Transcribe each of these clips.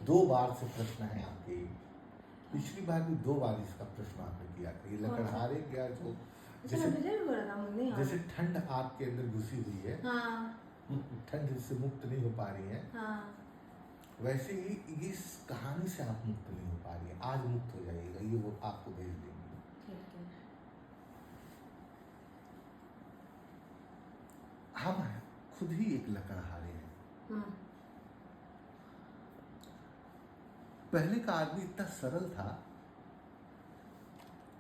2 बार से प्रश्न है आपके। पिछली बार भी 2 बार इसका प्रश्न आपने किया था। ये लकड़हारे क्या जो जैसे ठंड आपके अंदर घुसी हुई है, ठंड से मुक्त नहीं हो पा रही है, वैसे ही इस कहानी से आप मुक्त नहीं हो पा रही है। आज मुक्त हो जाइएगा, ये वो आपको भेज देंगे। हम खुद ही एक लकड़हारे हैं। पहले का आदमी इतना सरल था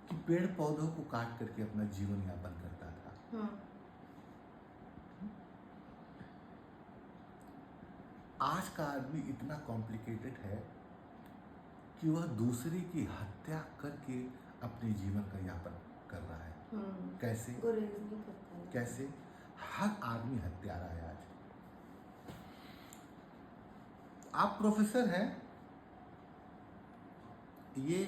कि पेड़ पौधों को काट करके अपना जीवन यापन करता था। आज का आदमी इतना कॉम्प्लिकेटेड है कि वह दूसरे की हत्या करके अपने जीवन का यापन कर रहा है। कैसे? कैसे? हर आदमी हत्यारा है आज। आप प्रोफेसर हैं, ये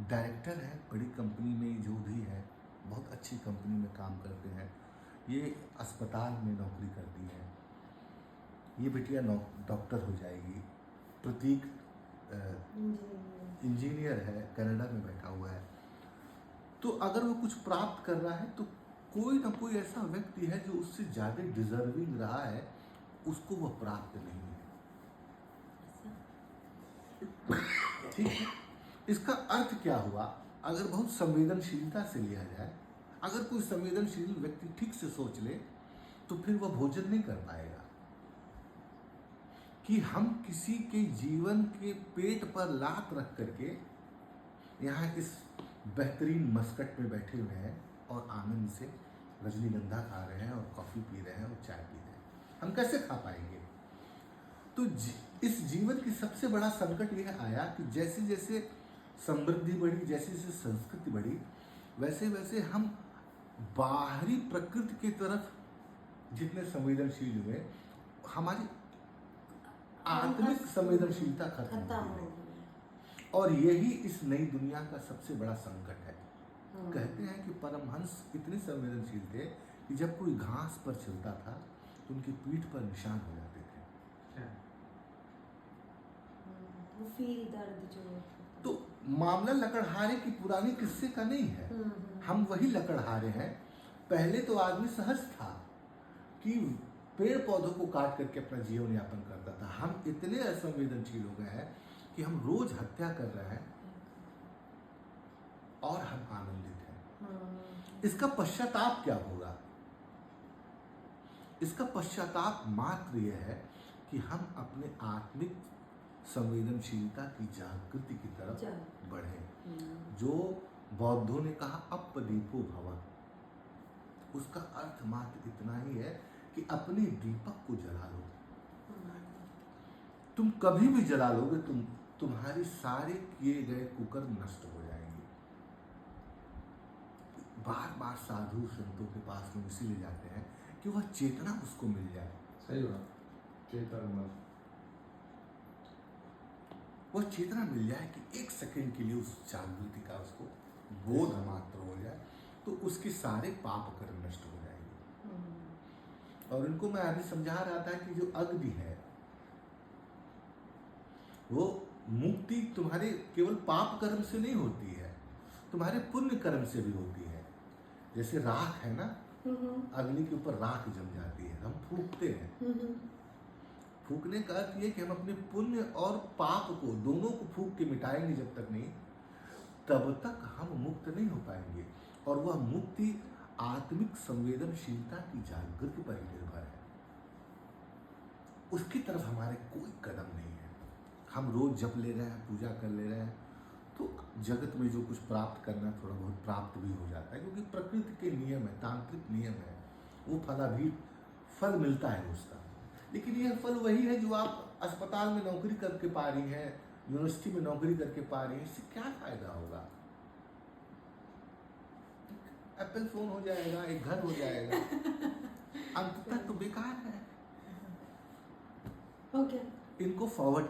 डायरेक्टर है बड़ी कंपनी में, जो भी है बहुत अच्छी कंपनी में काम करते हैं, ये अस्पताल में नौकरी करती है, ये बिटिया डॉक्टर हो जाएगी, प्रतीक इंजीनियर है, कनाडा में बैठा हुआ है। तो अगर वो कुछ प्राप्त कर रहा है तो कोई ना कोई ऐसा व्यक्ति है जो उससे ज़्यादा डिजर्विंग रहा है, उसको वह प्राप्त नहीं है। ठीक है, इसका अर्थ क्या हुआ? अगर बहुत संवेदनशीलता से लिया जाए, अगर कोई संवेदनशील व्यक्ति ठीक से सोच ले तो फिर वह भोजन नहीं कर पाएगा कि हम किसी के जीवन के पेट पर लात रख करके यहाँ इस बेहतरीन मस्कट में बैठे हुए हैं और आनंद से रजनीगंधा खा रहे हैं और कॉफी पी रहे हैं और चाय पी रहे हैं, हम कैसे खा पाएंगे? तो इस जीवन की सबसे बड़ा संकट यह आया कि जैसे जैसे समृद्धि बढ़ी, जैसे जैसे संस्कृति बढ़ी, वैसे वैसे हम बाहरी प्रकृति की तरफ जितने संवेदनशील हुए, हमारी आत्मिक संवेदनशीलता खत्म हो गई। और यही इस नई दुनिया का सबसे बड़ा संकट है। कहते हैं कि परमहंस इतने संवेदनशील थे कि जब कोई घास पर चलता था तो उनकी पीठ पर निशान हो जाते थे। वो फील दर्द जो, तो मामला लकड़हारे की पुरानी किस्से का नहीं है, हम वही लकड़हारे हैं। पहले तो आदमी सहज था कि पेड़ पौधों को काट करके अपना जीवन यापन करता था। हम इतने असंवेदनशील हो गए हैं कि हम रोज हत्या कर रहे हैं और हम आनंदित हैं। इसका पश्चाताप क्या होगा? इसका पश्चाताप मात्र यह है कि हम अपने आत्मिक संवेदनशीलता की जागृति की तरफ बढ़े। जो बौद्धों ने कहा अपदीपो भव, उसका अर्थ मात्र इतना ही है कि अपने दीपक को जला लो। तुम कभी भी जला लोगे, तुम्हारी सारे किए गए कुकर्म नष्ट हो जाएंगे। बार बार साधु संतों के पास लोग इसीलिए जाते हैं कि वह चेतना उसको मिल जाए। सही बात, चेतना, वह चेतना मिल जाए कि एक सेकंड के लिए उस जागृति का उसको बोध मात्र हो जाए, तो उसके सारे पाप कर्म नष्ट हो जाएंगे। और इनको मैं अभी समझा रहा था कि जो अग्नि है वो मुक्ति तुम्हारे केवल पाप कर्म से नहीं होती है, तुम्हारे पुण्य कर्म से भी होती है। जैसे राख है ना, अग्नि के ऊपर राख जम जाती है, हम फूकते हैं। फूकने का अर्थ ये कि हम अपने पुण्य और पाप को दोनों को फूक के मिटाएंगे। जब तक नहीं, तब तक हम मुक्त नहीं हो पाएंगे। और वह मुक्ति आत्मिक संवेदनशीलता की जागृति पर ही निर्भर है। उसकी तरफ हमारे कोई कदम नहीं है। हम रोज जप ले रहे हैं, पूजा कर ले रहे हैं, तो जगत में जो कुछ प्राप्त करना है थोड़ा बहुत प्राप्त भी हो जाता है, क्योंकि प्रकृति के नियम है, तांत्रिक नियम है, वो फल मिलता है उसका। लेकिन यह फल वही है जो आप अस्पताल में नौकरी करके पा रही हैं, यूनिवर्सिटी में नौकरी करके पा रही हैं। इससे क्या फायदा होगा? एप्पल फोन हो जाएगा, एक घर हो जाएगा, अंततः तो बेकार है। ओके, इनको फॉरवर्ड